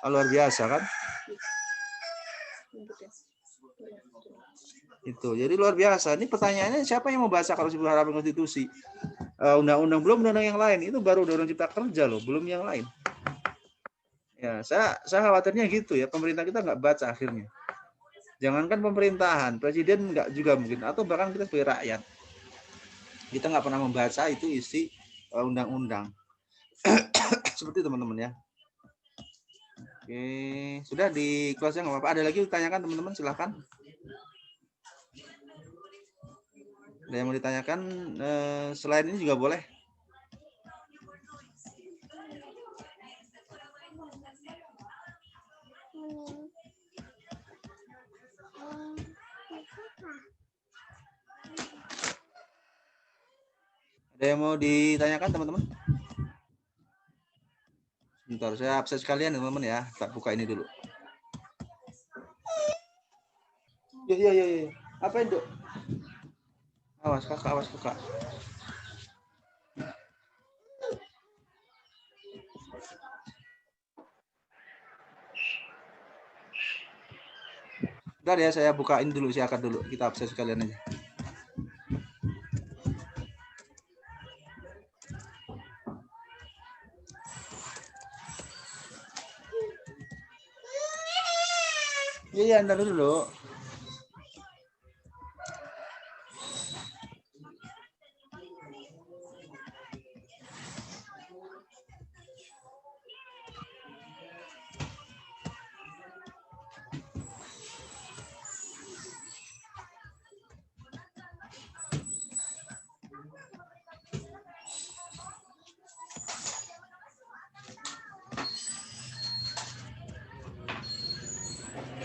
Luar biasa kan? Itu. Jadi luar biasa. Ini pertanyaannya siapa yang membaca kalau 10 halaman konstitusi? Undang-undang belum undang-undang yang lain. Itu baru undang-undang cipta kerja loh, belum yang lain. Ya, saya khawatirnya gitu ya. Pemerintah kita nggak baca akhirnya. Jangankan pemerintahan, presiden nggak juga mungkin. Atau bahkan kita sebagai rakyat. Kita nggak pernah membaca itu isi undang-undang. Seperti teman-teman ya. Oke, sudah di close nggak apa-apa. Ada lagi ditanyakan teman-teman, silahkan. Ada yang mau ditanyakan selain ini juga boleh. Ada yang mau ditanyakan teman-teman? Bentar, saya absen sekalian teman-teman ya. Tak buka ini dulu. Ya. Apa itu? Awas kakak. Bentar ya, saya bukain dulu, saya angkat dulu. Kita absen sekalian aja. Iya, Anda dulu.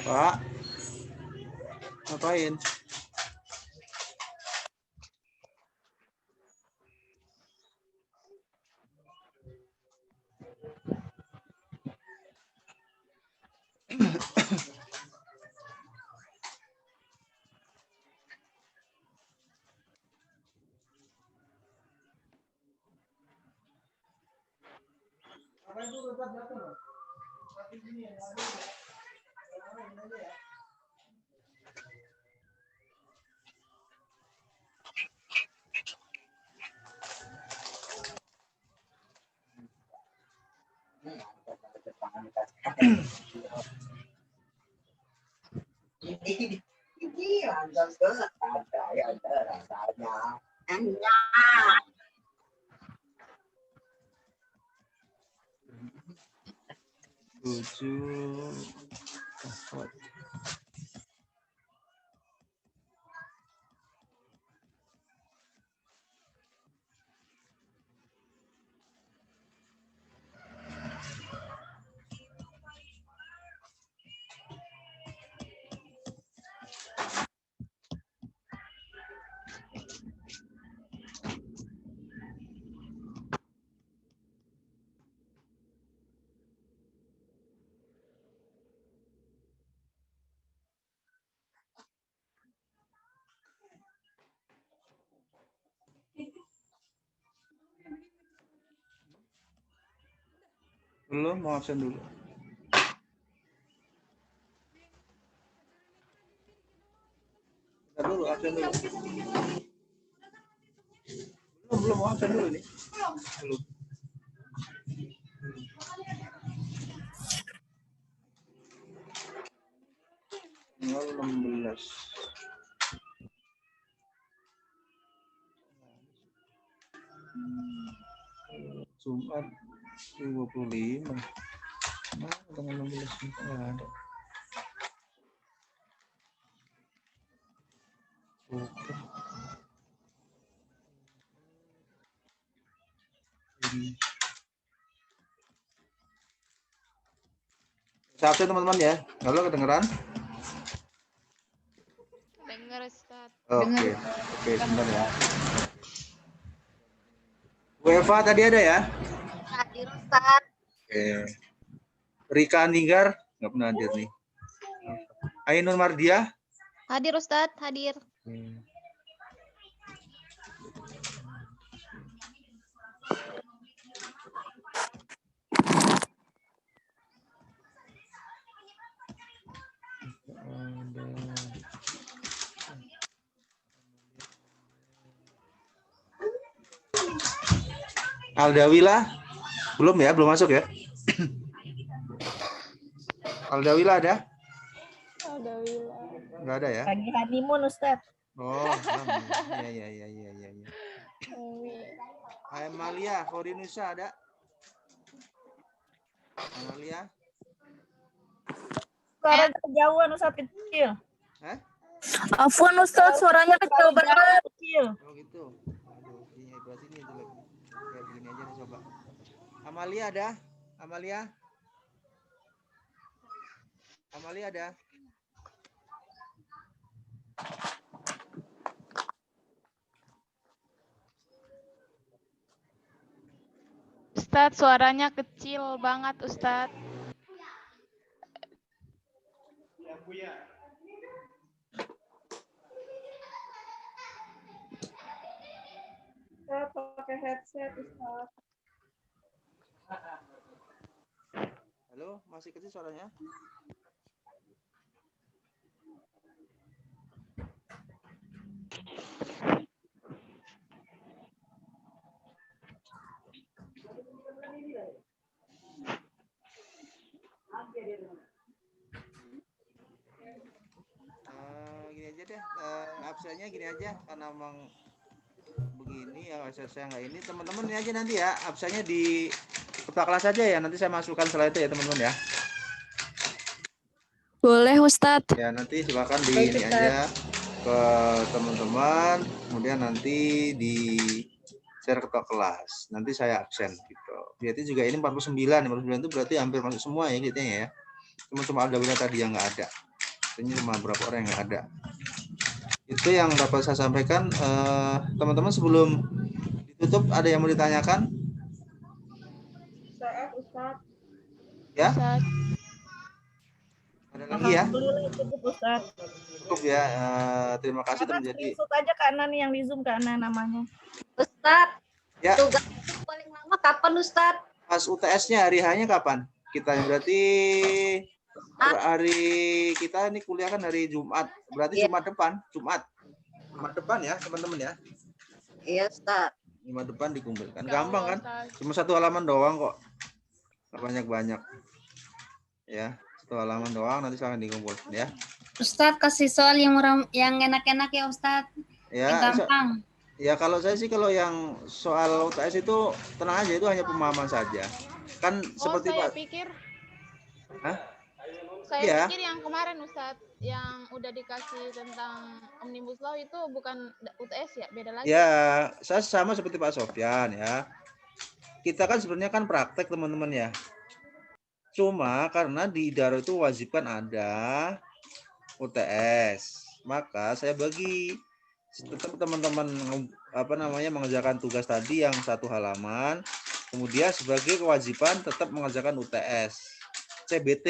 Pak, ngapain? Belum, mau absen dulu. Bentar dulu, absen dulu. Belum mau absen dulu nih. Belum. Tanggal 16. Jumat 25. Nah, tanggal 16 nggak ada. Oke. Saya absen teman-teman ya. Halo, kedengeran? Dengar Ustaz. Oke, oke, sebentar ya. Bu Eva tadi ada ya? Hadir Ustaz. Oke. Rika Andinggar nggak pernah hadir nih. Ainun Mardia. Hadir Ustaz, hadir. Aldawila belum ya, belum masuk ya. Aldawila ada? Aldawila. Nggak ada ya? Lagi honeymoon Ustaz. Oh, iya. Amalia, Horinusa ada? Amalia? Suara kejauhan Ustaz, kecil. Hah? Afwan Ustaz, suaranya kecil banget. Kecil. Oh gitu. Aduh, ini hebat ini jelek. Kayak begini aja nih coba. Amalia ada? Amalia? Amalia ada? Ustaz, suaranya kecil banget Ustaz. Saya pakai headset Ustaz. Halo, masih kecil suaranya? Gini aja deh, absennya gini aja karena memang begini ya, saya nggak ini, teman-teman ini aja nanti ya, absennya di ketua kelas aja ya, nanti saya masukkan setelah itu ya teman-teman ya. Boleh Ustadz. Ya nanti silakan di ini aja ke teman-teman, kemudian nanti di share ketua kelas, nanti saya absen gitu. Berarti juga ini 49 itu berarti hampir masuk semua ya gitu ya. Cuma Aldawila tadi yang nggak ada. Ini cuma beberapa orang yang nggak ada. Itu yang dapat saya sampaikan. Teman-teman sebelum ditutup ada yang mau ditanyakan? Ustaz. Ya? Ustaz. Ada lagi ya? Cukup Ustaz. Cukup ya. Terima kasih teman jadi. Screenshot aja Kak Ana nih yang di Zoom Kak Ana namanya. Ustaz, Ya. tugas paling lama kapan Ustaz? Pas UTS-nya hari hanya kapan? Kita berarti hari kita ini kuliah kan hari Jumat. Berarti Jumat depan, Jumat depan ya, teman-teman ya. Iya, Ustaz. Jumat depan dikumpulkan. Gampang kan? Cuma satu halaman doang kok. Nggak banyak-banyak. Ya, satu halaman doang nanti silahkan dikumpulkan ya. Ustadz kasih soal yang enak-enak ya Ustadz. Ya, yang gampang. Ya kalau saya sih kalau yang soal UTS itu tenang aja, itu hanya pemahaman saja. Kan seperti saya Pak. pikir. Hah? Saya Ya. pikir yang kemarin Ustadz yang udah dikasih tentang Omnibus Law itu bukan UTS ya, beda lagi. Ya, saya sama seperti Pak Sofyan ya. Kita kan sebenarnya kan praktek teman-teman ya. Cuma karena di Idaro itu wajibkan ada UTS. Maka saya bagi tetap teman-teman mengerjakan tugas tadi yang satu halaman, kemudian sebagai kewajiban tetap mengerjakan UTS CBT.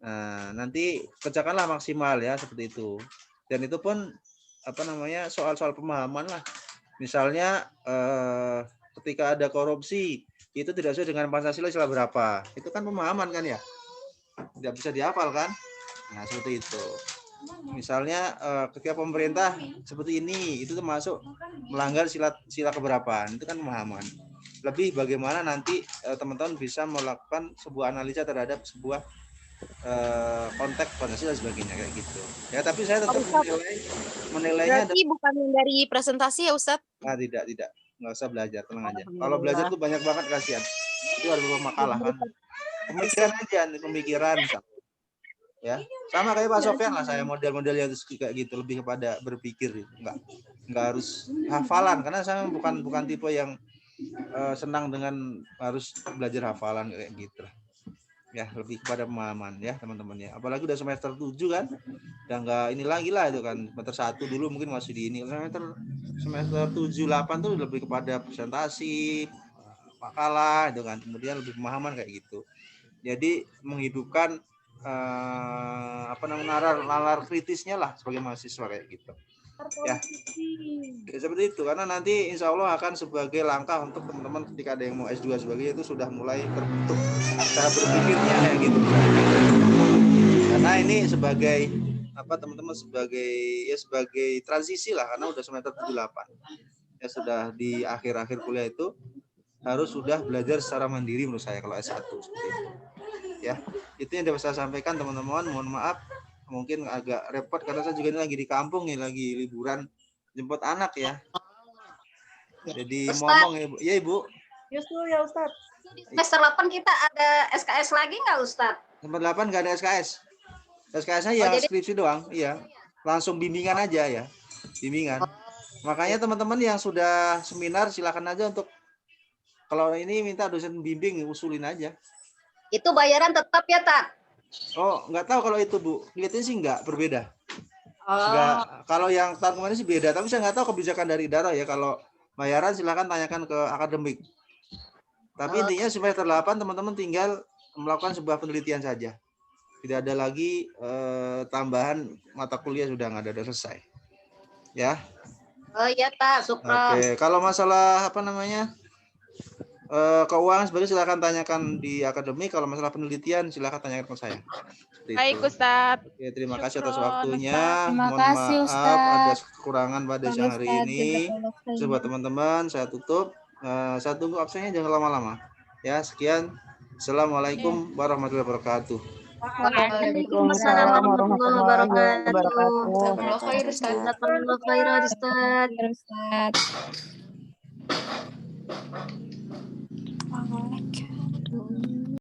Nah, nanti kerjakanlah maksimal ya seperti itu. Dan itu pun soal-soal pemahaman lah. Misalnya ketika ada korupsi, itu tidak sesuai dengan Pancasila sila berapa. Itu kan pemahaman kan ya. Tidak bisa dihafal kan. Nah, seperti itu. Misalnya ketika pemerintah seperti ini, itu termasuk melanggar sila keberapaan. Itu kan pemahaman. Lebih bagaimana nanti teman-teman bisa melakukan sebuah analisa terhadap sebuah konteks Pancasila dan sebagainya kayak gitu. Ya, tapi saya tetap menilainya. Berarti bukan dari presentasi ya Ustadz? Nah, tidak. Nggak usah belajar, tenang aja. Kalau belajar tuh banyak banget kasihan. Itu ada beberapa makalah kan. Pemikiran aja, pemikiran. Ya, sama kayak Pak Sofyan lah, saya model-modelnya kayak gitu, lebih kepada berpikir. Nggak harus hafalan, karena saya bukan tipe yang senang dengan harus belajar hafalan kayak gitu. Ya, lebih kepada pemahaman ya teman-teman ya. Apalagi udah semester 7 kan, udah nggak ini lagi lah itu kan. Semester 1 dulu mungkin masih di ini. Semester 7, 8 tuh lebih kepada presentasi, makalah itu kan. Kemudian lebih pemahaman kayak gitu. Jadi menghidupkan nalar kritisnya lah sebagai mahasiswa kayak gitu. Ya, seperti itu, karena nanti insya Allah akan sebagai langkah untuk teman-teman ketika ada yang mau S2 sebagainya itu sudah mulai terbentuk cara berpikirnya kayak gitu. Karena ini sebagai teman-teman sebagai transisi lah, karena udah semester 7-8 ya, sudah di akhir-akhir kuliah itu harus sudah belajar secara mandiri menurut saya kalau S1 seperti itu. Ya, itu yang dapat saya sampaikan teman-teman. Mohon maaf mungkin agak repot karena saya juga ini lagi di kampung nih, lagi liburan jemput anak ya. Jadi ngomong ya, Bu. Ya, Ibu. Ya Ustaz. Semester 8 kita ada SKS lagi nggak Ustaz? Semester 8 nggak ada SKS. SKS-nya ya skripsi doang, iya. Langsung bimbingan aja ya. Bimbingan. Makanya teman-teman yang sudah seminar silakan aja untuk kalau ini minta dosen bimbing, usulin aja. Itu bayaran tetap ya, Tat? Oh, nggak tahu kalau itu, Bu. Kelihatannya sih nggak, berbeda. Nggak, kalau yang tahun kemarin sih beda, tapi saya nggak tahu kebijakan dari daerah ya. Kalau bayaran silakan tanyakan ke akademik. Tapi intinya semester 8 teman-teman tinggal melakukan sebuah penelitian saja. Tidak ada lagi tambahan mata kuliah, sudah nggak ada, sudah selesai. Ya. Oh iya, Tat, syukron. Oke, kalau masalah keuangan sebenarnya silakan tanyakan di akademik. Kalau masalah penelitian silakan tanyakan ke saya. Baik Ustadz. Oke, terima kasih atas waktunya. Terima Mohon kasih, maaf Ustadz. atas kekurangan pada siang hari ini. Coba teman-teman saya tutup. Saya tunggu absennya jangan lama-lama. Ya, sekian. Assalamualaikum warahmatullahi wabarakatuh. Waalaikumsalam warahmatullahi wabarakatuh. Jazakallahu khairan, Ustaz. Jazakallahu khairan, Ustaz. Ustaz.